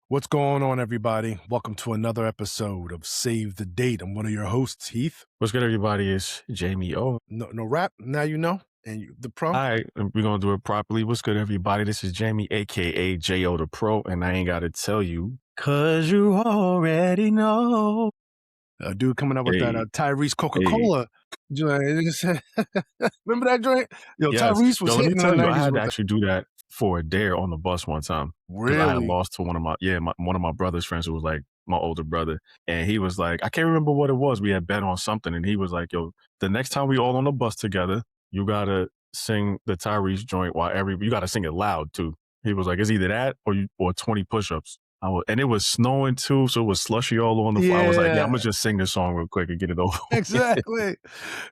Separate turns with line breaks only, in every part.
What's going on, everybody? Welcome to another episode of Save the Date. I'm one of your hosts, Heath.
What's good, everybody? It's Jamie O.
No rap, now you know, and the pro.
All right, we're going to do it properly. What's good, everybody? This is Jamie, a.k.a. J.O. the Pro, and I ain't got to tell you, because you already know.
A dude coming up with that Tyrese Coca-Cola joint. Remember that joint? Yo, yes. Tyrese was hitting in the 90s.
I had to actually do that for a dare on the bus one time.
Really?
I had lost to one of my brother's friends who was like my older brother. And he was like, I can't remember what it was. We had bet on something. And he was like, yo, the next time we all on the bus together, you got to sing the Tyrese joint you got to sing it loud too. He was like, it's either that or 20 push-ups. And it was snowing too, so it was slushy all on the floor. I was like, I'm gonna just sing this song real quick and get it over.
Exactly.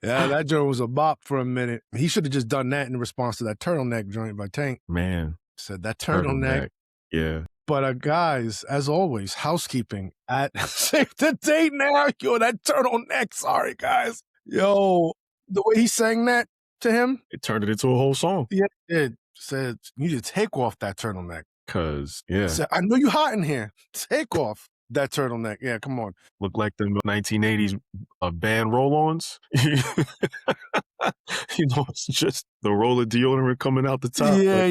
Yeah, that joint was a bop for a minute. He should have just done that in response to that turtleneck joint by Tank.
Man.
Said that turtleneck.
Yeah.
But guys, as always, housekeeping at Save the Date now. Yo, that turtleneck. Sorry, guys. Yo, the way he sang that to him.
It turned it into a whole song.
Yeah, it said, you need to take off that turtleneck.
Said,
I know you hot in here. Take off that turtleneck. Yeah, come on.
Look like the 1980s band roll-ons. It's just the roll of deodorant coming out the top.
Yeah.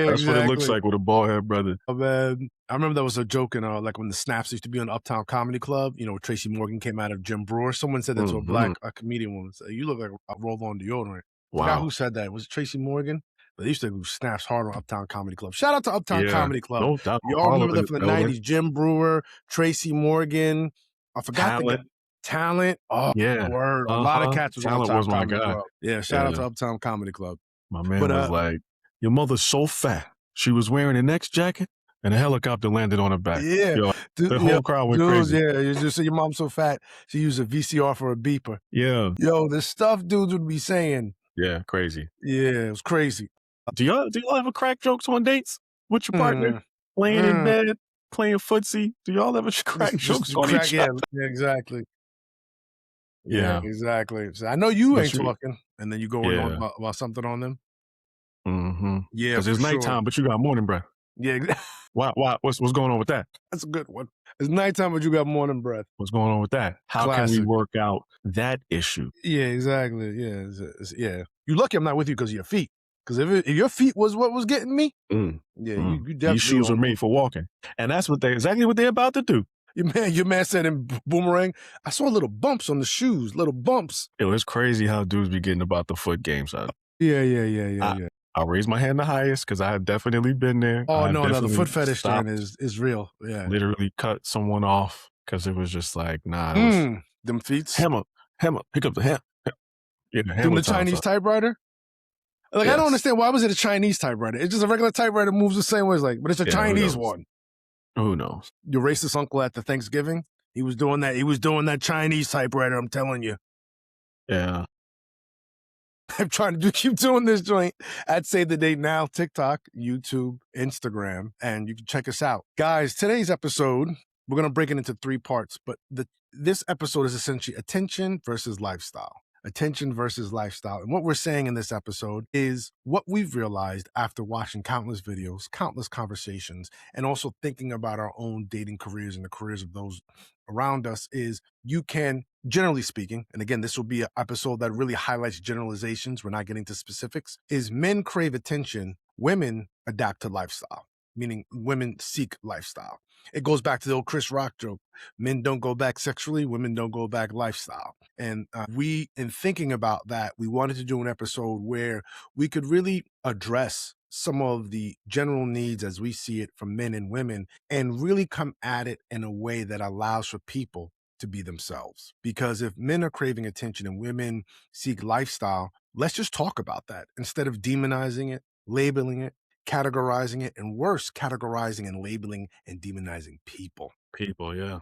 That's exactly what it looks like with a bald head brother.
Oh, man. I remember there was a joke in like when the Snaps used to be on Uptown Comedy Club, Tracy Morgan came out of Jim Brewer. Someone said that to a black comedian woman. Said, you look like a roll-on deodorant.
Wow.
I forgot who said that. Was it Tracy Morgan? But they used to do Snaps hard on Uptown Comedy Club. Shout out to Uptown Comedy Club.
No doubt.
You all remember that from the 90s. Jim Brewer, Tracy Morgan. I forgot Talent. Oh,
yeah.
Word. A lot of cats was on Uptown Comedy Club. Yeah, shout out to Uptown Comedy Club.
My man was like, your mother's so fat. She was wearing an X jacket and a helicopter landed on her back.
Yeah.
Yo, the whole crowd went crazy.
Yeah, you just say your mom's so fat, she used a VCR for a beeper.
Yeah.
Yo, the stuff dudes would be saying.
Yeah, crazy.
Yeah, it was crazy.
Do y'all ever crack jokes on dates with your partner? Laying in bed, playing footsie? Do y'all ever crack jokes on each other?
Yeah, exactly.
Yeah,
exactly. So I know you ain't talking, and then you go on about something on them.
Mm-hmm.
Yeah,
because it's nighttime, but you got morning breath.
Yeah.
Why? What's going on with that?
That's a good one. It's nighttime, but you got morning breath.
What's going on with that? How can we work out that issue?
Yeah, exactly. Yeah, yeah. You lucky I'm not with you because of your feet. Because if your feet was what was getting me, you definitely.
These shoes are made for walking, and that's exactly what they're about to do.
Your man said in Boomerang, I saw little bumps on the shoes, little bumps.
It was crazy how dudes be getting about the foot game, son.
Yeah.
I'll raise my hand the highest because I have definitely been there.
Oh, no, the foot fetish thing is real. Yeah.
Literally cut someone off because it was just like, nah.
Them feet.
Hammer, pick up the ham. Yeah,
doing the Chinese typewriter? Like, yes. I don't understand. Why was it a Chinese typewriter? It's just a regular typewriter moves the same way. It's like, but it's a Chinese one.
Who knows?
Your racist uncle at the Thanksgiving, he was doing that. He was doing that Chinese typewriter. I'm telling you.
Yeah.
I'm trying to keep doing this joint at Save the Date Now, TikTok, YouTube, Instagram, and you can check us out. Guys, today's episode, we're going to break it into 3 parts, but this episode is essentially attention versus lifestyle. Attention versus lifestyle. And what we're saying in this episode is what we've realized after watching countless videos, countless conversations, and also thinking about our own dating careers and the careers of those around us is you can, generally speaking, and again, this will be an episode that really highlights generalizations. We're not getting to specifics, is men crave attention, women adapt to lifestyle, meaning women seek lifestyle. It goes back to the old Chris Rock joke. Men don't go back sexually, women don't go back lifestyle. And in thinking about that, we wanted to do an episode where we could really address some of the general needs as we see it from men and women and really come at it in a way that allows for people to be themselves. Because if men are craving attention and women seek lifestyle, let's just talk about that instead of demonizing it, labeling it, categorizing it, and worse, categorizing and labeling and demonizing people.
People, yeah.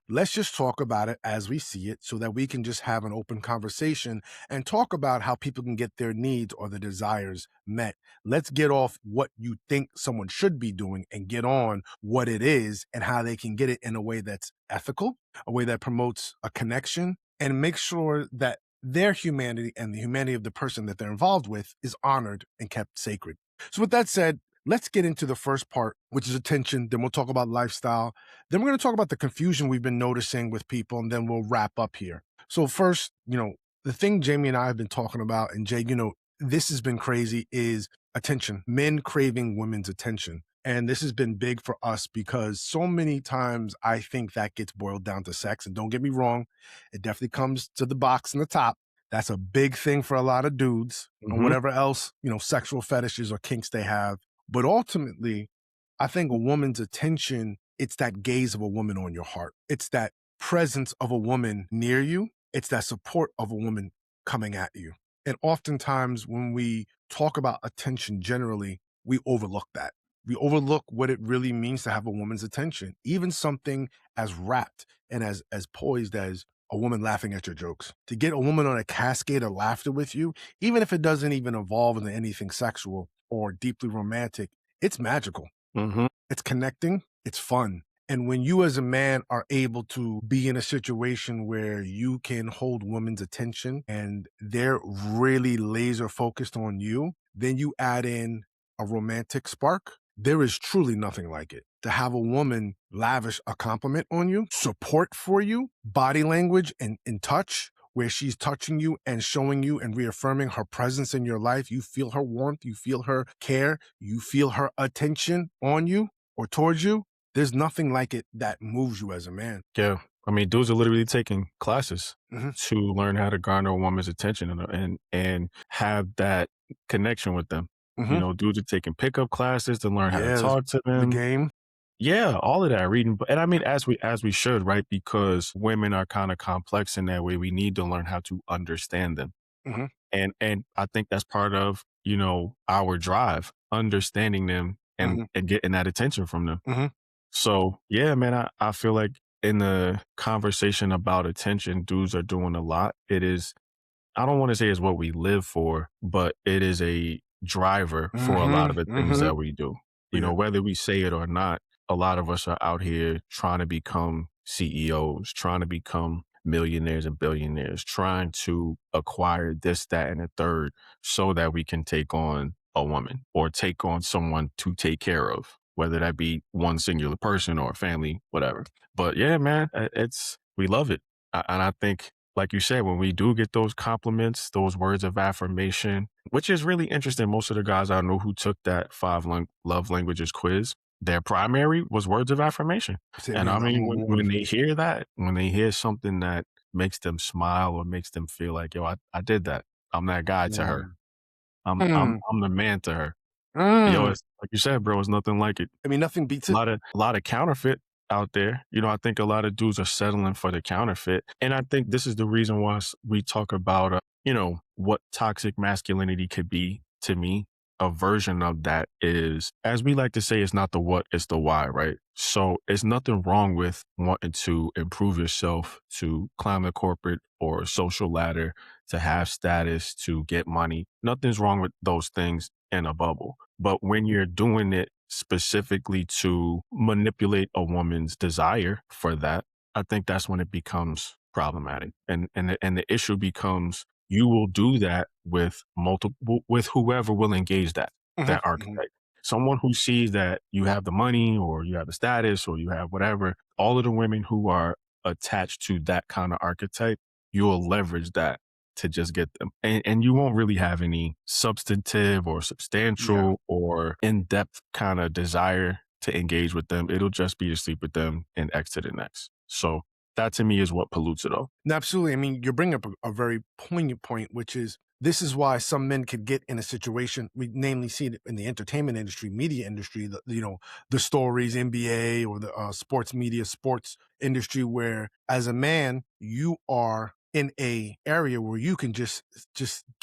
Let's just talk about it as we see it so that we can just have an open conversation and talk about how people can get their needs or their desires met. Let's get off what you think someone should be doing and get on what it is and how they can get it in a way that's ethical, a way that promotes a connection, and make sure that their humanity and the humanity of the person that they're involved with is honored and kept sacred. So with that said, let's get into the first part, which is attention. Then we'll talk about lifestyle. Then we're going to talk about the confusion we've been noticing with people, and then we'll wrap up here. So first, the thing Jamie and I have been talking about, and Jay, this has been crazy, is attention. Men craving women's attention. And this has been big for us because so many times I think that gets boiled down to sex. And don't get me wrong, it definitely comes to the box in the top. That's a big thing for a lot of dudes and whatever else, sexual fetishes or kinks they have. But ultimately, I think a woman's attention, it's that gaze of a woman on your heart. It's that presence of a woman near you. It's that support of a woman coming at you. And oftentimes when we talk about attention generally, we overlook that. We overlook what it really means to have a woman's attention, even something as rapt and as poised as a woman laughing at your jokes. To get a woman on a cascade of laughter with you, even if it doesn't even evolve into anything sexual or deeply romantic, it's magical. It's connecting. It's fun. And when you as a man are able to be in a situation where you can hold women's attention and they're really laser focused on you, then you add in a romantic spark. There is truly nothing like it. To have a woman lavish a compliment on you, support for you, body language and touch, where she's touching you and showing you and reaffirming her presence in your life. You feel her warmth, you feel her care, you feel her attention on you or towards you. There's nothing like it that moves you as a man.
Yeah. I mean, dudes are literally taking classes to learn how to garner a woman's attention and have that connection with them. Dudes are taking pickup classes to learn how to talk to them.
The game.
Yeah, all of that reading. And I mean, as we should, right? Because women are kind of complex in that way. We need to learn how to understand them. And I think that's part of, our drive, understanding them and getting that attention from them. So yeah, man, I feel like in the conversation about attention, dudes are doing a lot. It is, I don't want to say it's what we live for, but it is a driver for a lot of the things that we do. Whether we say it or not, a lot of us are out here trying to become CEOs, trying to become millionaires and billionaires, trying to acquire this, that, and a third so that we can take on a woman or take on someone to take care of, whether that be one singular person or a family, whatever. But yeah, man, we love it. And I think, like you said, when we do get those compliments, those words of affirmation, which is really interesting. Most of the guys I know who took that 5 love languages quiz, their primary was words of affirmation. And I mean, when they hear that, when they hear something that makes them smile or makes them feel like, yo, I did that. I'm that guy to her. I'm the man to her. Yo, it's like you said, bro, it's nothing like it.
I mean, nothing beats it.
A lot of counterfeit out there. I think a lot of dudes are settling for the counterfeit. And I think this is the reason why we talk about, what toxic masculinity could be to me. A version of that is, as we like to say, it's not the what, it's the why, right? So it's nothing wrong with wanting to improve yourself, to climb the corporate or social ladder, to have status, to get money. Nothing's wrong with those things in a bubble. But when you're doing it specifically to manipulate a woman's desire for that, I think that's when it becomes problematic. And the issue becomes, you will do that with whoever will engage that archetype. Someone who sees that you have the money or you have the status or you have whatever, all of the women who are attached to that kind of archetype, you'll leverage that to just get them. And you won't really have any substantive or substantial or in-depth kind of desire to engage with them. It'll just be to sleep with them and X to the next. So that to me is what pollutes it all.
Absolutely. I mean, you're bringing up a very poignant point, which is, this is why some men could get in a situation, we namely see it in the entertainment industry, media industry, the stories, NBA or the sports media, sports industry, where as a man, you are in a area where you can just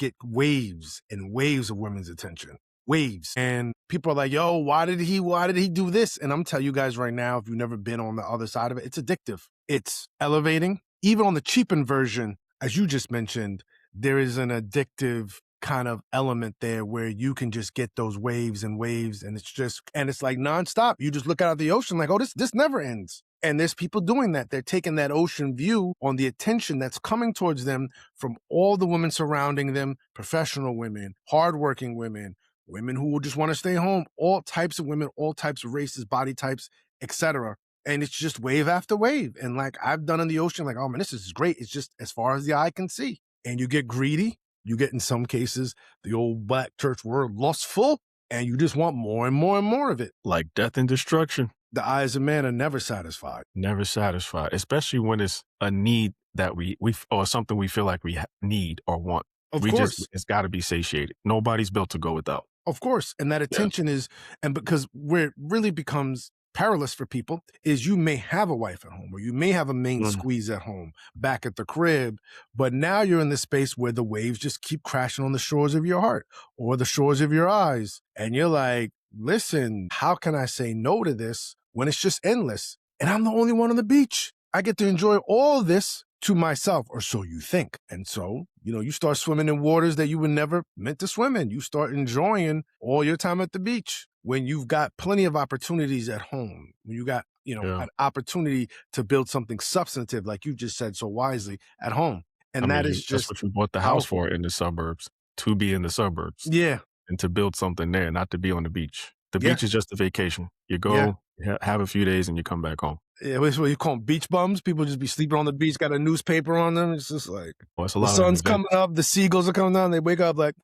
get waves and waves of women's attention. Waves. And people are like, yo, why did he do this? And I'm telling you guys right now, if you've never been on the other side of it, it's addictive. It's elevating. Even on the cheapened version, as you just mentioned, there is an addictive kind of element there where you can just get those waves and waves, and it's like nonstop. You just look out at the ocean like, oh, this never ends. And there's people doing that. They're taking that ocean view on the attention that's coming towards them from all the women surrounding them, professional women, hardworking women, women who will just want to stay home, all types of women, all types of races, body types, etc. And it's just wave after wave. And like I've done in the ocean, like, oh man, this is great. It's just as far as the eye can see. And you get greedy. You get, in some cases, the old black church word, lustful, and you just want more and more and more of it.
Like death and destruction.
The eyes of man are never satisfied.
Never satisfied, especially when it's a need that we or something we feel like we need or want.
Of course.
It's got to be satiated. Nobody's built to go without.
Of course. And that attention is, and because where it really becomes perilous for people is you may have a wife at home or you may have a main squeeze at home back at the crib, but now you're in this space where the waves just keep crashing on the shores of your heart or the shores of your eyes. And you're like, listen, how can I say no to this when it's just endless? And I'm the only one on the beach. I get to enjoy all this to myself, or so you think. And so, you start swimming in waters that you were never meant to swim in. You start enjoying all your time at the beach when you've got plenty of opportunities at home, when you got, an opportunity to build something substantive, like you just said so wisely, at home. And
that's what you bought the house for in the suburbs, to be in the suburbs.
Yeah.
And to build something there, not to be on the beach. The beach is just a vacation. You go, have a few days, and you come back home.
Yeah, that's what you call them, beach bums. People just be sleeping on the beach, got a newspaper on them. It's just like, the sun's coming up, the seagulls are coming down, they wake up like.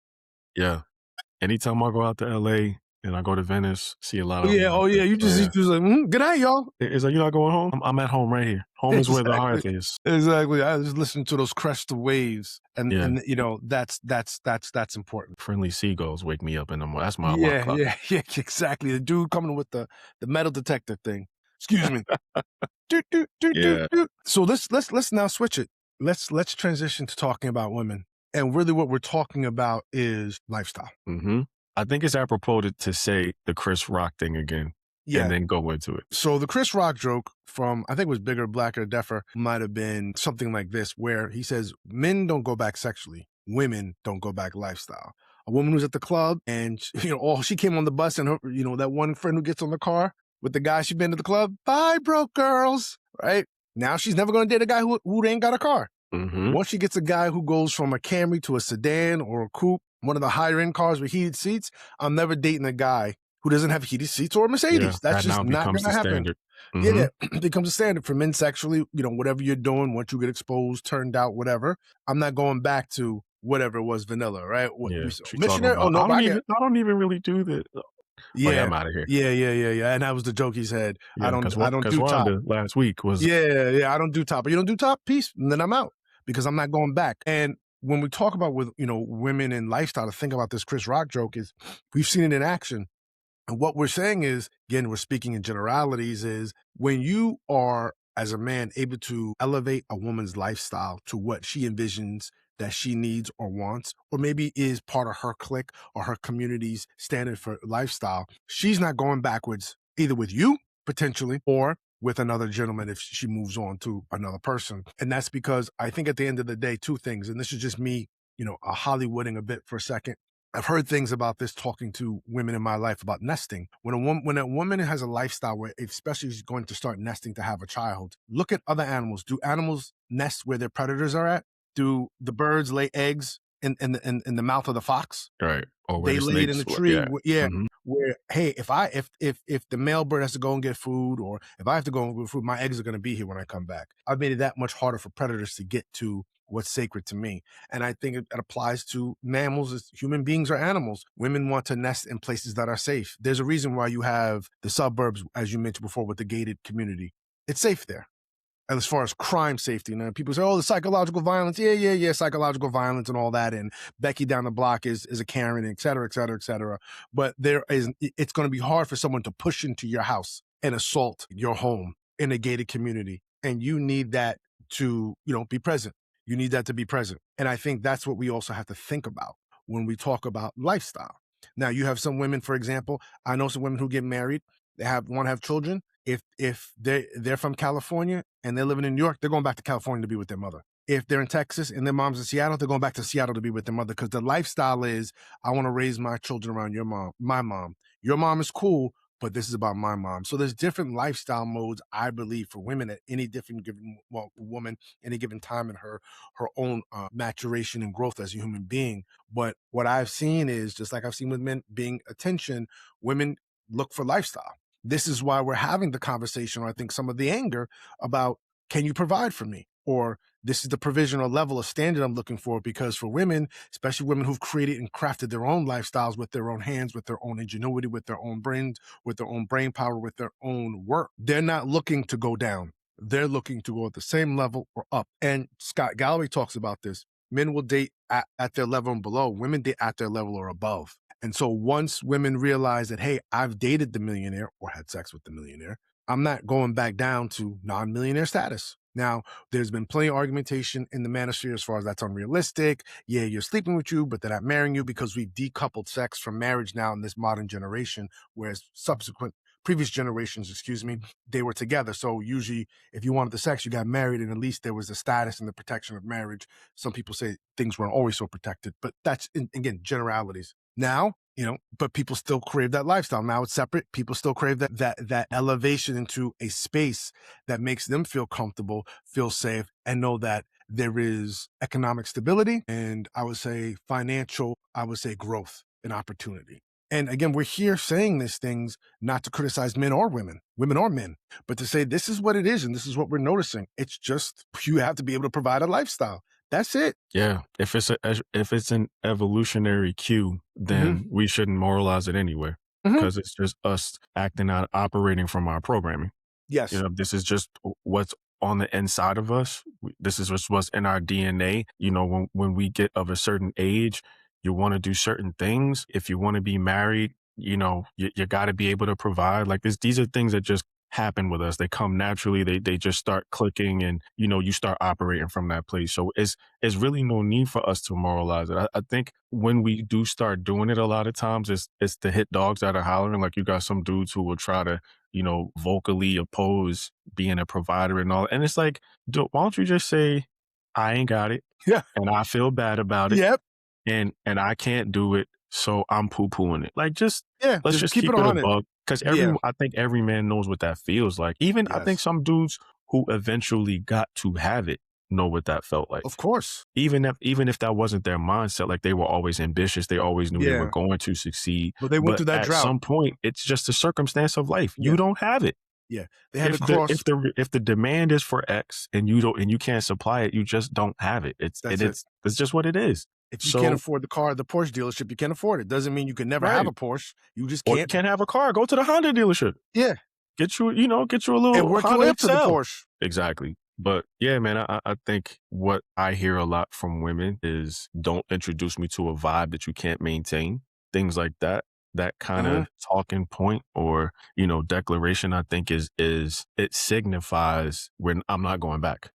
Yeah. Anytime I go out to LA and I go to Venice, see a lot of them.
You just like, good night, y'all.
It's like, you're not going home? I'm at home right here. Home is where the heart is.
Exactly. I just listen to those crest of waves. And that's important.
Friendly seagulls wake me up in the morning. That's my alarm clock.
Yeah, exactly. The dude coming with the metal detector thing. Excuse me. So let's now switch it. Let's transition to talking about women. And really what we're talking about is lifestyle.
Mm-hmm. I think it's apropos to say the Chris Rock thing again. Yeah. And then go into it.
So the Chris Rock joke from, I think it was Bigger, Blacker, Deffer, might have been something like this, where he says, men don't go back sexually. Women don't go back lifestyle. A woman who's at the club and, she came on the bus and her, that one friend who gets on the car with the guy she's been to the club, bye, broke girls, right? Now she's never going to date a guy who ain't got a car.
Mm-hmm.
Once she gets a guy who goes from a Camry to a sedan or a coupe, one of the higher end cars with heated seats, I'm never dating a guy who doesn't have heated seats or a Mercedes.
Yeah,
that's just not going to happen.
Mm-hmm.
Yeah, it becomes a standard for men sexually. Whatever you're doing, once you get exposed, turned out, whatever. I'm not going back to whatever was vanilla, right?
Missionary? Oh no, I don't even really do that. Yeah, I'm out of here.
Yeah. And that was the joke he said.
Yeah,
I don't do top.
Last week was.
Yeah. I don't do top. But you don't do top, peace, and then I'm out because I'm not going back. And when we talk about with women and lifestyle, to think about this Chris Rock joke is we've seen it in action. And what we're saying is, again, we're speaking in generalities, is when you are, as a man, able to elevate a woman's lifestyle to what she envisions that she needs or wants, or maybe is part of her clique or her community's standard for lifestyle, she's not going backwards either with you, potentially, or with another gentleman if she moves on to another person. And that's because I think at the end of the day, two things, and this is just me, Hollywooding a bit for a second. I've heard things about this talking to women in my life about nesting. When a woman has a lifestyle where, especially she's going to start nesting to have a child, look at other animals. Do animals nest where their predators are at? Do the birds lay eggs in the mouth of the fox?
Right. Or
they lay it in the tree. Yeah.
Mm-hmm.
Where, hey, if the male bird has to go and get food, or if I have to go and get food, my eggs are going to be here when I come back. I've made it that much harder for predators to get to what's sacred to me. And I think it applies to mammals as human beings or animals. Women want to nest in places that are safe. There's a reason why you have the suburbs, as you mentioned before, with the gated community. It's safe there. And as far as crime safety, people say, oh, the psychological violence. Yeah, psychological violence and all that. And Becky down the block is a Karen, et cetera, et cetera, et cetera. But it's going to be hard for someone to push into your house and assault your home in a gated community. And you need that to, be present. You need that to be present. And I think that's what we also have to think about when we talk about lifestyle. Now, you have some women, for example, I know some women who get married, they want to have children. If they're from California and they're living in New York, they're going back to California to be with their mother. If they're in Texas and their mom's in Seattle, they're going back to Seattle to be with their mother, because the lifestyle is, I want to raise my children around my mom. Your mom is cool, but this is about my mom. So there's different lifestyle modes, I believe, for women at any different given woman, any given time in her own maturation and growth as a human being. But what I've seen is just like I've seen with men being attention, women look for lifestyle. This is why we're having the conversation, or I think some of the anger about, can you provide for me? Or this is the provision or level of standard I'm looking for. Because for women, especially women who've created and crafted their own lifestyles with their own hands, with their own ingenuity, with their own brains, with their own brain power, with their own work, they're not looking to go down. They're looking to go at the same level or up. And Scott Galloway talks about this. Men will date at their level and below. Women date at their level or above. And so once women realize that, hey, I've dated the millionaire or had sex with the millionaire, I'm not going back down to non-millionaire status. Now, there's been plenty of argumentation in the manosphere as far as that's unrealistic. Yeah, you're sleeping with you, but they're not marrying you, because we've decoupled sex from marriage now in this modern generation, whereas previous generations, excuse me, they were together. So usually if you wanted the sex, you got married, and at least there was the status and the protection of marriage. Some people say things weren't always so protected, but that's, again, generalities. Now, but people still crave that lifestyle. Now it's separate. People still crave that elevation into a space that makes them feel comfortable, feel safe, and know that there is economic stability and, I would say, financial, growth and opportunity. And again, we're here saying these things not to criticize men or women or men, but to say this is what it is and this is what we're noticing. It's just, you have to be able to provide a lifestyle. That's it.
Yeah, if it's an evolutionary cue,
Hmm.
then we shouldn't moralize it anyway,
Hmm.
because it's just us acting out, operating from our programming.
Yes.
This is just what's on the inside of us. This is just what's in our DNA. When we get of a certain age, you want to do certain things. If you want to be married, you got to be able to provide. Like these are things that just happen with us. They come naturally. They just start clicking, and you start operating from that place. So it's really no need for us to moralize it. I think when we do start doing it, a lot of times it's the hit dogs that are hollering. Like you got some dudes who will try to vocally oppose being a provider and all. And it's like, why don't you just say, I ain't got it
Yeah.
and I feel bad about it,
Yep.
and I can't do it, so I'm poo-pooing it. Like,
Yeah.
let's
Just
just
keep it
keep it a
100.
bug. Because
Yeah.
I think every man knows what that feels like. Even I think
Yes.
some dudes who eventually got to have it know what that felt like.
Of course.
Even if that wasn't their mindset, like they were always ambitious, they always knew they were
Yeah.
going to succeed.
But they went
But
through that
at
drought.
some point, it's just a circumstance of life. You
Yeah.
don't have it.
Yeah. They had to cross.
If the demand is for X and you can't supply it, you just don't have it.
That's it.
It's just what it is.
If you can't
So
afford the car at the Porsche dealership, you can't afford it. Doesn't mean you can never have
right.
a Porsche. You just
Or you
can't.
can't have a car, go to the Honda dealership.
Yeah.
Get you a
And
little
work your way
Honda
up to the
Excel.
Porsche.
Exactly. But yeah, man, I think what I hear a lot from women is, don't introduce me to a vibe that you can't maintain. Things like that. That kind
Hmm.
of talking point or, declaration, I think it signifies when I'm not going back.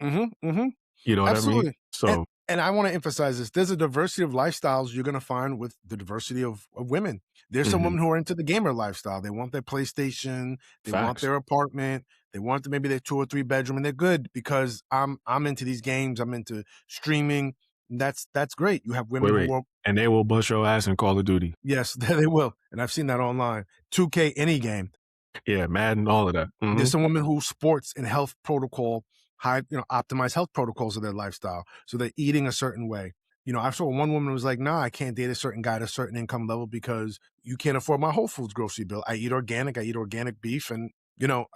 Hmm. Hmm.
You know what I mean?
Absolutely. And
So,
and I want to emphasize this. There's a diversity of lifestyles you're going to find with the diversity of women. There's some
mhm,
women who are into the gamer lifestyle. They want their PlayStation, they want
facts.
their apartment, they want maybe their 2 or 3 bedroom, and they're good because I'm into these games, I'm into streaming. That's great. You have women who
Wait.
are,
And they will bust your ass in Call of Duty.
yes, they will. And I've seen that online. 2K, any game.
Yeah, Madden, all of that.
There's
Mhm.
some women who sports and health protocol, optimize health protocols of their lifestyle. So they're eating a certain way. I saw one woman who was like, nah, I can't date a certain guy at a certain income level because you can't afford my Whole Foods grocery bill. I eat organic beef. And,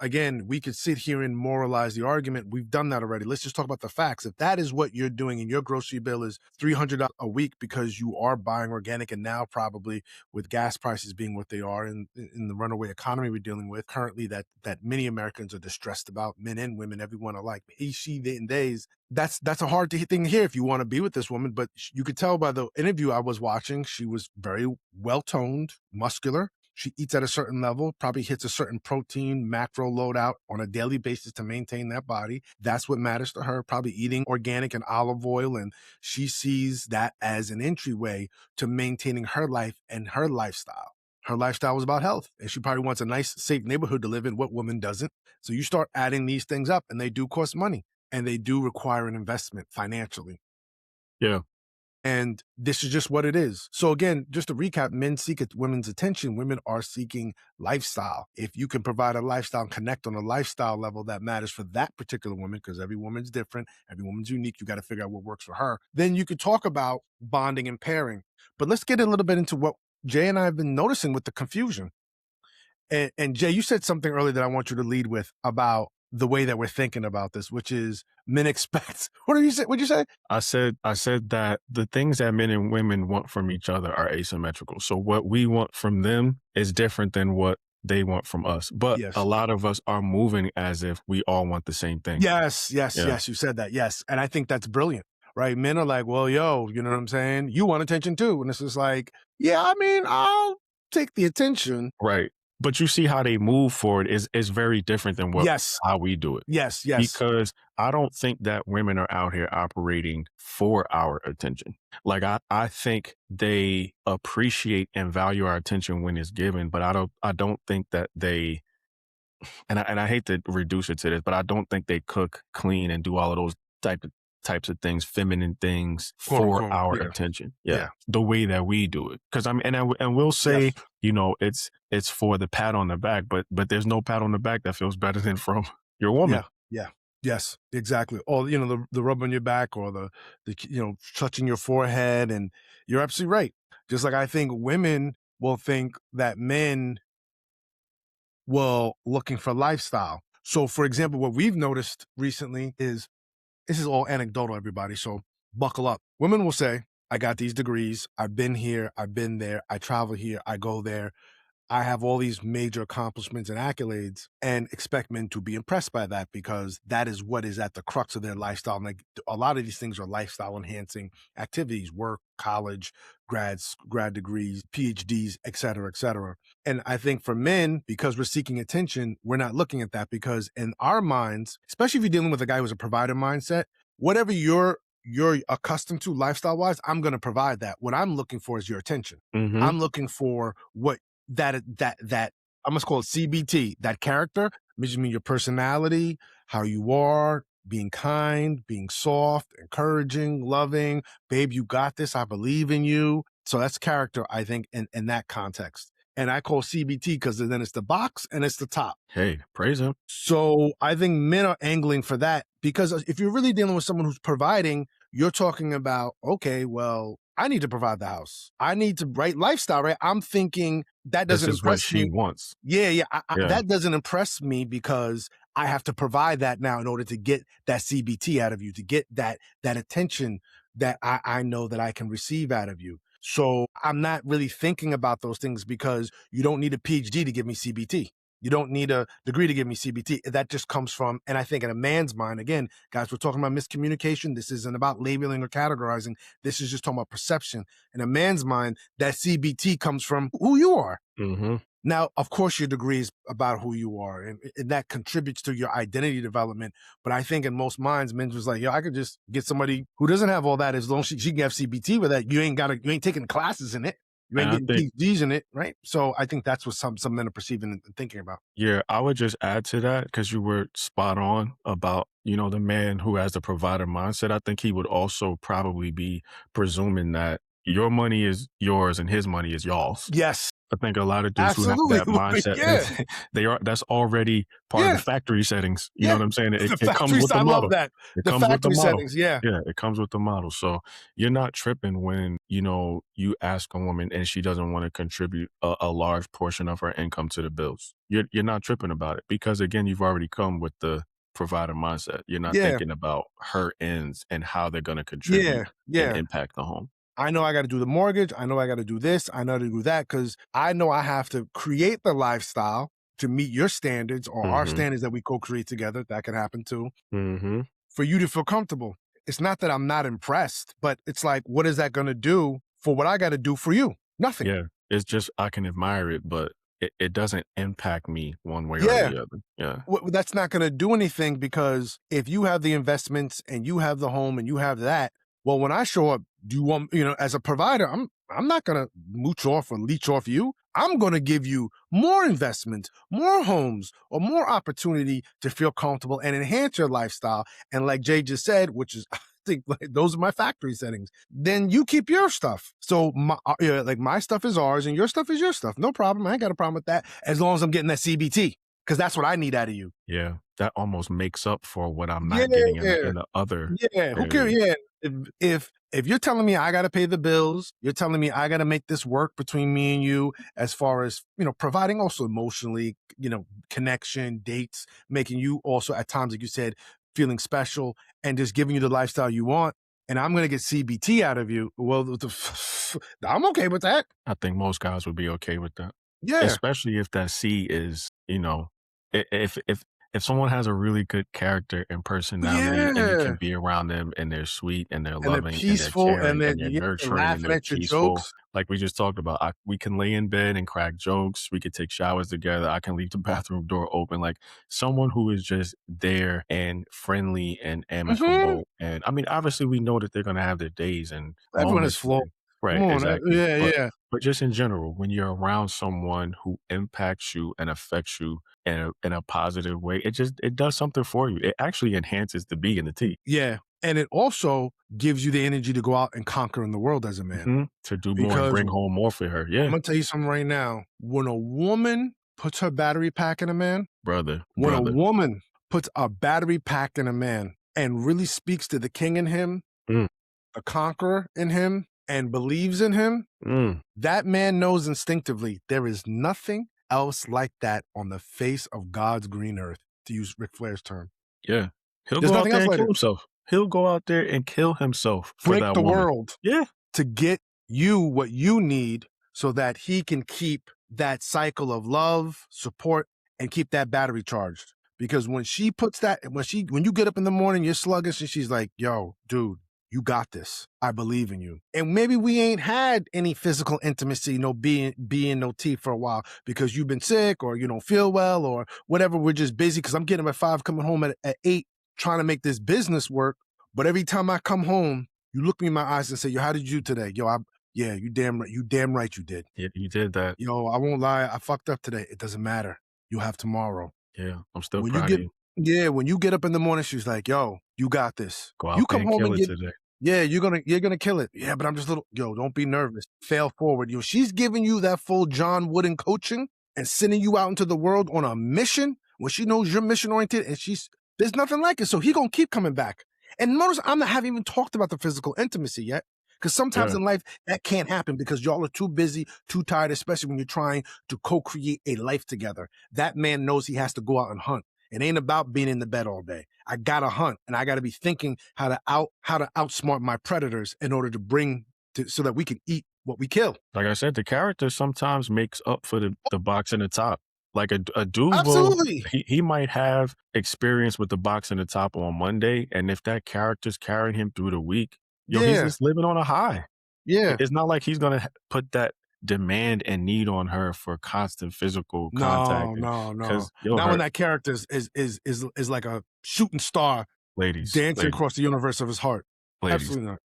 again, we could sit here and moralize the argument. We've done that already. Let's just talk about the facts. If that is what you're doing and your grocery bill is $300 a week because you are buying organic, and now probably with gas prices being what they are and in the runaway economy we're dealing with currently, that many Americans are distressed about, men and women, everyone alike, he, she, they, and theys. That's a hard thing to hear if you want to be with this woman. But you could tell by the interview I was watching, she was very well toned, muscular. She eats at a certain level, probably hits a certain protein macro loadout on a daily basis to maintain that body. That's what matters to her, probably eating organic and olive oil. And she sees that as an entryway to maintaining her life and her lifestyle. Her lifestyle was about health, and she probably wants a nice, safe neighborhood to live in. What woman doesn't? So you start adding these things up, and they do cost money, and they do require an investment financially.
Yeah.
And this is just what it is. So again, just to recap, men seek women's attention. Women are seeking lifestyle. If you can provide a lifestyle and connect on a lifestyle level that matters for that particular woman, because every woman's different, every woman's unique, you got to figure out what works for her. Then you could talk about bonding and pairing. But let's get a little bit into what Jay and I have been noticing with the confusion. And Jay, you said something earlier that I want you to lead with about the way that we're thinking about this, which is men expect. What did you say? What'd you say?
I said that the things that men and women want from each other are asymmetrical. So what we want from them is different than what they want from us. But
Yes.
a lot of us are moving as if we all want the same thing.
Yes.
Yeah.
You said that. Yes. And I think that's brilliant, right? Men are like, well, yo, you know what I'm saying? You want attention too. And it's just like, yeah, I mean, I'll take the attention.
Right. But you see how they move forward is very different than how we do it.
Yes.
Because I don't think that women are out here operating for our attention. Like I think they appreciate and value our attention when it's given, but I don't think that they, and I hate to reduce it to this, but I don't think they cook, clean, and do all of those types of things, feminine things for our attention. Yeah. The way that we do it. Cause and we'll say, you know, it's for the pat on the back, but there's no pat on the back that feels better than from your woman.
Yeah. Yes, exactly. Or, you know, the rub on your back or the, you know, touching your forehead. And you're absolutely right. Just like I think women will think that men will looking for lifestyle. So for example, what we've noticed recently is, this is all anecdotal, everybody, so buckle up. Women will say, I got these degrees, I've been here, I've been there, I travel here, I go there, I have all these major accomplishments and accolades, and expect men to be impressed by that because that is what is at the crux of their lifestyle. And like, a lot of these things are lifestyle enhancing activities, work, college, grad degrees, PhDs, et cetera, et cetera. And I think for men, because we're seeking attention, we're not looking at that because in our minds, especially if you're dealing with a guy who's a provider mindset, whatever you're accustomed to lifestyle wise, I'm going to provide that. What I'm looking for is your attention.
Mm-hmm.
I'm looking for what that I must call it CBT, that character, which means your personality, how you are, being kind, being soft, encouraging, loving, babe, you got this, I believe in you. So that's character, I think, in that context. And I call CBT because then it's the box and it's the top.
Hey, praise him.
So I think men are angling for that because if you're really dealing with someone who's providing, you're talking about, okay, well, I need to provide the house. I need to write lifestyle, right? I'm thinking that doesn't impress me.
This is what she wants.
Yeah. That doesn't impress me because I have to provide that now in order to get that CBT out of you, to get that attention that I know that I can receive out of you. So I'm not really thinking about those things because you don't need a PhD to give me CBT. You don't need a degree to give me CBT. That just comes from, and I think in a man's mind, again, guys, we're talking about miscommunication. This isn't about labeling or categorizing. This is just talking about perception. In a man's mind, that CBT comes from who you are.
Mm-hmm.
Now, of course, your degree is about who you are, and that contributes to your identity development. But I think in most minds, men was like, yo, I could just get somebody who doesn't have all that as long as she can have CBT with that. You ain't taking classes in it. You ain't getting PhDs in it, right? So I think that's what some men are perceiving and thinking about.
Yeah, I would just add to that because you were spot on about, you know, the man who has the provider mindset. I think he would also probably be presuming that your money is yours and his money is y'all's.
Yes.
I think a lot of dudes who have that mindset, that's already part of the factory settings. You know what I'm saying? It comes with the model. I love that.
It comes with the model. Settings, yeah,
it comes with the model. So you're not tripping when, you know, you ask a woman and she doesn't want to contribute a large portion of her income to the bills. You're not tripping about it because, again, you've already come with the provider mindset. You're not thinking about her ends and how they're going to contribute and impact the home.
I know I got to do the mortgage. I know I got to do this. I know to do that because I know I have to create the lifestyle to meet your standards or our standards that we co-create together. That can happen too.
Mm-hmm.
For you to feel comfortable. It's not that I'm not impressed, but it's like, what is that going to do for what I got to do for you? Nothing.
Yeah. It's just, I can admire it, but it doesn't impact me one way or the other. Yeah.
That's not going to do anything because if you have the investments and you have the home and you have that, well, when I show up, do you want, you know, as a provider, I'm not going to mooch off or leech off you. I'm going to give you more investments, more homes, or more opportunity to feel comfortable and enhance your lifestyle. And like Jay just said, which is think like those are my factory settings. Then you keep your stuff. So like my stuff is ours and your stuff is your stuff. No problem. I ain't got a problem with that as long as I'm getting that CBT because that's what I need out of you.
Yeah, that almost makes up for what I'm
Yeah,
not getting in the other
yeah. Who cares?
area.
Yeah. If you're telling me I got to pay the bills, you're telling me I got to make this work between me and you, as far as providing also emotionally, connection, dates, making you also at times, like you said, feeling special, and just giving you the lifestyle you want. And I'm gonna get CBT out of you. Well, I'm okay with that.
I think most guys would be okay with that,
Yeah,
especially if that C is, if someone has a really good character and personality and you
yeah.
can be around them and they're sweet and they're
And they're
loving and they're
peaceful, and
caring
then
and they're
yeah, they're
nurturing and
laughing
they're
at your
peaceful,
jokes.
like we just talked about, we can lay in bed and crack jokes. We could take showers together. I can leave the bathroom door open. Like someone who is just there and friendly and
Hmm.
amicable. And I mean, obviously, we know that they're going to have their days and
Everyone is
moments.
flawed. Come
Right,
on,
exactly.
yeah, yeah.
But just in general, when you're around someone who impacts you and affects you in a positive way, it does something for you. It actually enhances the B and the T.
Yeah, and it also gives you the energy to go out and conquer in the world as a man.
To do more and
Because
bring home more for her.
I'm
Yeah,
gonna tell you something right now. When a woman puts her battery pack in a man,
brother,
when a
brother.
woman puts a battery pack in a man and really speaks to the king in him,
Mm,
the conqueror in him, and believes in him,
mm,
that man knows instinctively there is nothing else like that on the face of God's green earth, to use Ric Flair's term.
yeah. He'll
There's
go out
nothing
there
else
and
like
kill
it.
himself. He'll go out there and kill himself for
Break
that
the
woman.
world
Yeah,
to get you what you need so that he can keep that cycle of love, support, and keep that battery charged. Because when she puts that, when you get up in the morning, you're sluggish, and she's like, yo, dude, you got this. I believe in you. And maybe we ain't had any physical intimacy, no being no tea for a while because you've been sick or you don't feel well or whatever. We're just busy because I'm getting up at 5, coming home at 8, trying to make this business work. But every time I come home, you look me in my eyes and say, yo, how did you do today? Yo, yeah, you damn right. You damn right you did.
yeah, you did that.
Yo, I won't lie. I fucked up today. It doesn't matter. You'll have tomorrow.
Yeah, I'm still
When you
proud of
get,
you.
yeah, when you get up in the morning, she's like, yo, you got this.
Go
You
out there
come
and
home
kill
and
it
get,
today.
yeah, you're gonna kill it. Yeah, but I'm just little, yo, don't be nervous. Fail forward. Yo, she's giving you that full John Wooden coaching and sending you out into the world on a mission when she knows you're mission oriented and there's nothing like it. So he gonna keep coming back. And notice I haven't even talked about the physical intimacy yet. Because sometimes
Yeah.
in life that can't happen because y'all are too busy, too tired, especially when you're trying to co-create a life together. That man knows he has to go out and hunt. It ain't about being in the bed all day. I gotta hunt, and I gotta be thinking how to outsmart my predators in order to so that we can eat what we kill.
Like I said, the character sometimes makes up for the box in the top. Like a dude will
Absolutely.
he might have experience with the box in the top on Monday, and if that character's carrying him through the week, he's
Yeah.
just living on a high.
Yeah.
It's not like he's gonna put that demand and need on her for constant physical contact,
No, no, no.
because
Not when
her
that character is like a shooting star
ladies,
dancing
ladies,
across the universe of his heart.
ladies.
Absolutely not.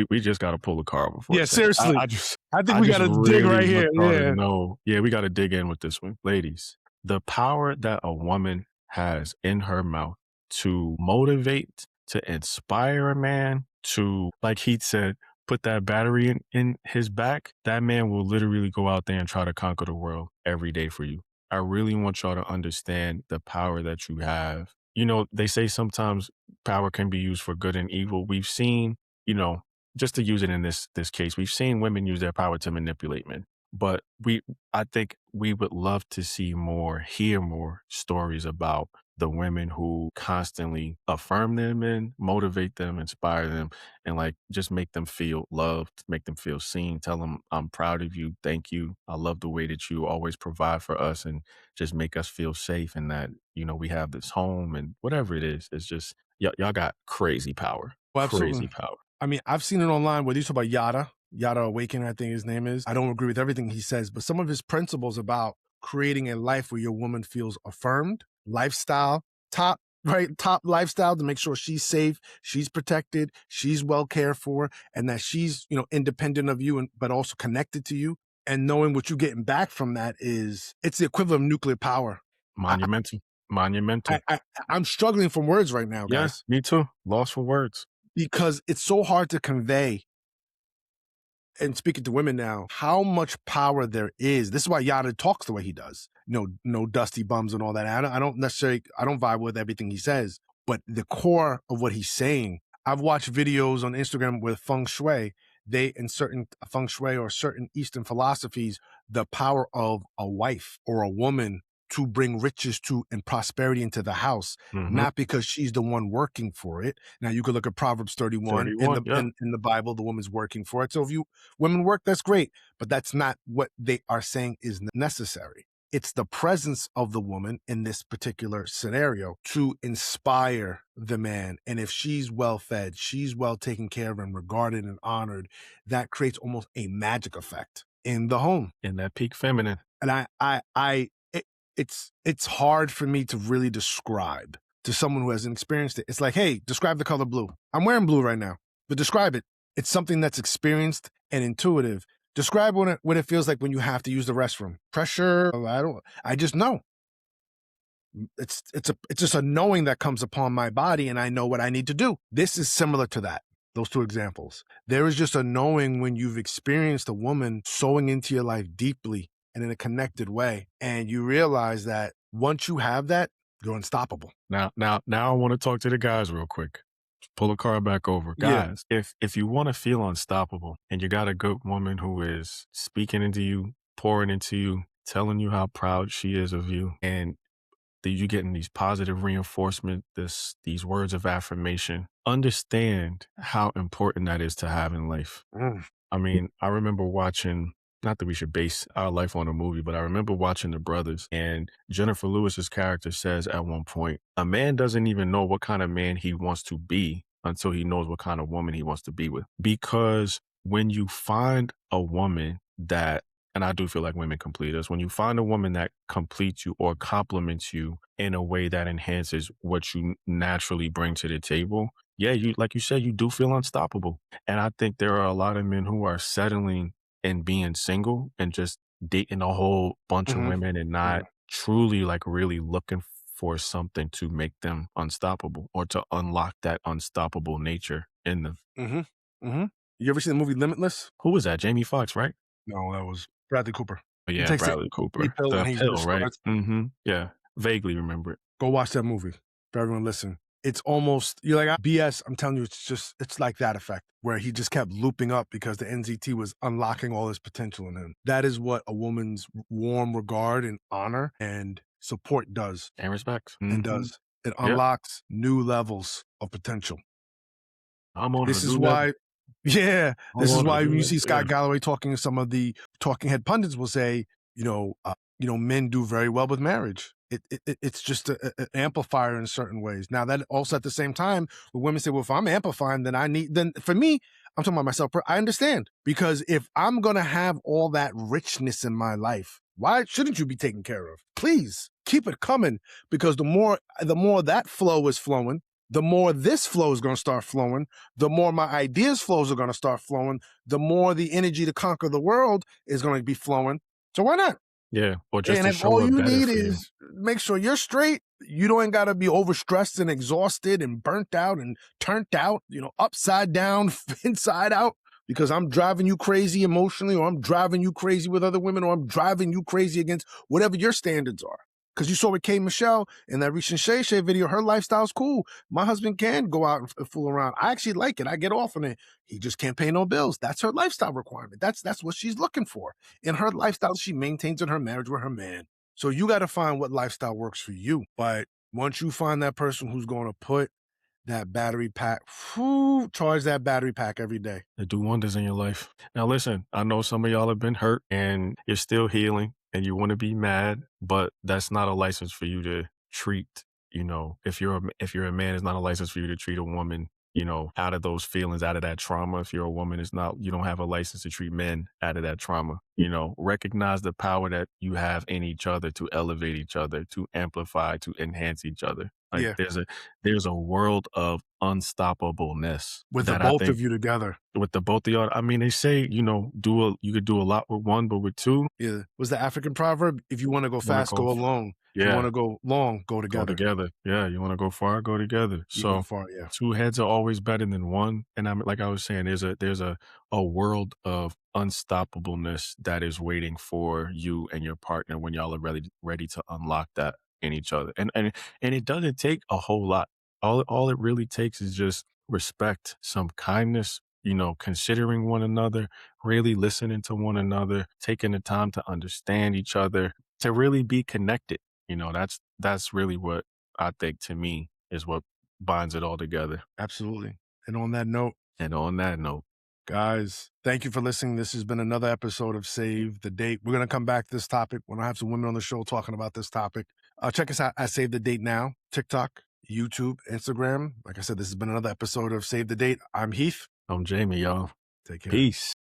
We just gotta pull the car over for a
Yeah,
second.
seriously. I think
I
we
just
gotta dig
really
right
want
here.
y'all to
Yeah.
know. Yeah, we gotta dig in with this one. Ladies, the power that a woman has in her mouth to motivate, to inspire a man, to, like Heath said, put that battery in his back, that man will literally go out there and try to conquer the world every day for you. I really want y'all to understand the power that you have. They say sometimes power can be used for good and evil. We've seen, you know, just to use it in this case, we've seen women use their power to manipulate men. But I think we would love to see more, hear more stories about the women who constantly affirm them and motivate them, inspire them, and like just make them feel loved, make them feel seen, tell them, I'm proud of you, thank you. I love the way that you always provide for us and just make us feel safe and that, we have this home and whatever it is. It's just y'all got crazy power.
Well,
Crazy
absolutely.
power.
I mean, I've seen it online where you talk about Yada Awaken, I think his name is. I don't agree with everything he says, but some of his principles about creating a life where your woman feels affirmed, lifestyle, top lifestyle to make sure she's safe, she's protected, she's well cared for, and that she's, independent of you, but also connected to you. And knowing what you're getting back from that it's the equivalent of nuclear power. I,
Monumental. Monumental.
I, I, I'm struggling for words right now,
Yeah,
guys.
me too. Lost for words.
because it's so hard to convey, and speaking to women now, how much power there is. This is why Yada talks the way he does. No dusty bums and all that. I don't necessarily, I don't vibe with everything he says, but the core of what he's saying. I've watched videos on Instagram with feng shui. They, in certain feng shui or certain Eastern philosophies, the power of a wife or a woman to bring riches to and prosperity into the house, not because she's the one working for it. Now you could look at Proverbs 31 in
31, yeah.
in the Bible, the woman's working for it. So if you women work, that's great, but that's not what they are saying is necessary. It's the presence of the woman in this particular scenario to inspire the man. And if she's well fed, she's well taken care of and regarded and honored, that creates almost a magic effect in the home.
In that peak feminine.
And it's hard for me to really describe to someone who hasn't experienced it. It's like, hey, describe the color blue. I'm wearing blue right now, but describe it. It's something that's experienced and intuitive. Describe what it feels like when you have to use the restroom. Pressure. I just know. It's just a knowing that comes upon my body, and I know what I need to do. This is similar to that. Those two examples. There is just a knowing when you've experienced a woman sewing into your life deeply and in a connected way, and you realize that once you have that, you're unstoppable.
Now I want to talk to the guys real quick. Pull the car back over.
Yeah.
Guys, if you want to feel unstoppable and you got a good woman who is speaking into you, pouring into you, telling you how proud she is of you, and that you getting these positive reinforcement, these words of affirmation, understand how important that is to have in life. I mean, I remember watching, not that we should base our life on a movie, but I remember watching The Brothers, and Jennifer Lewis's character says at one point, a man doesn't even know what kind of man he wants to be until he knows what kind of woman he wants to be with. Because when you find a woman that, and I do feel like women complete us, when you find a woman that completes you or compliments you in a way that enhances what you naturally bring to the table, yeah, you, like you said, you do feel unstoppable. And I think there are a lot of men who are settling and being single and just dating a whole bunch of women and not truly like really looking for something to make them unstoppable or to unlock that unstoppable nature in them.
You ever seen the movie Limitless?
Who was that? Jamie Foxx, right?
No, that was Bradley Cooper.
Oh, yeah, Bradley Cooper.
Pill
The
and he
pill,
just
right?
starts.
Yeah, vaguely remember it.
Go watch that movie. For everyone listen. It's almost, you're like, BS, I'm telling you, it's like that effect where he just kept looping up because the NZT was unlocking all his potential in him. That is what a woman's warm regard and honor and support does.
And respect.
It does. It unlocks new levels of potential.
I'm on
This is why, yeah, this is why when you see Scott
yeah.
Galloway talking to some of the talking head pundits will say, men do very well with marriage. It's just an amplifier in certain ways. Now that also at the same time, when women say, well, if I'm amplifying, then for me, I'm talking about myself. I understand, because if I'm going to have all that richness in my life, why shouldn't you be taken care of? Please keep it coming, because the more that flow is flowing, the more this flow is going to start flowing, the more my ideas flows are going to start flowing, the more the energy to conquer the world is going to be flowing. So why not?
Yeah, or just
And
to
if
show
all
up
you
better
need
for you.
is make sure you're straight, you don't got to be overstressed and exhausted and burnt out and turned out, upside down, inside out, because I'm driving you crazy emotionally, or I'm driving you crazy with other women, or I'm driving you crazy against whatever your standards are. Because you saw with K. Michelle in that recent Shay Shay video, her lifestyle's cool. My husband can go out and fool around. I actually like it. I get off on it. He just can't pay no bills. That's her lifestyle requirement. That's what she's looking for. In her lifestyle, she maintains in her marriage with her man. So you got to find what lifestyle works for you. But once you find that person who's going to put that battery pack, charge that battery pack every day.
They do wonders in your life. Now, listen, I know some of y'all have been hurt and you're still healing and you want to be mad, but that's not a license for you to treat, if you're a man, it's not a license for you to treat a woman, out of those feelings, out of that trauma. If you're a woman, you don't have a license to treat men out of that trauma. Recognize the power that you have in each other to elevate each other, to amplify, to enhance each other. Like there's a world of unstoppableness
with the both of you together.
With the both of y'all, I mean, they say you could do a lot with one, but with two,
yeah. Was the African proverb? If you want to go fast, go alone. If you
Yeah.
want to go long, go
Go
together.
together. Yeah, you wanna go far, go together.
Even
So,
far, yeah.
2 heads are always better than 1, and I'm like I was saying, there's a world of unstoppableness that is waiting for you and your partner when y'all are ready to unlock that in each other, and it doesn't take a whole lot. All it really takes is just respect, some kindness, considering one another, really listening to one another, taking the time to understand each other, to really be connected. That's really what I think to me is what binds it all together.
Absolutely. And on that note,
And on that note,
guys, thank you for listening. This has been another episode of Save the Date. We're going to come back to this topic when I have some women on the show talking about this topic. Check us out at Save the Date Now, TikTok, YouTube, Instagram. Like I said, this has been another episode of Save the Date. I'm Heath.
I'm Jamie, y'all.
Take care.
Peace.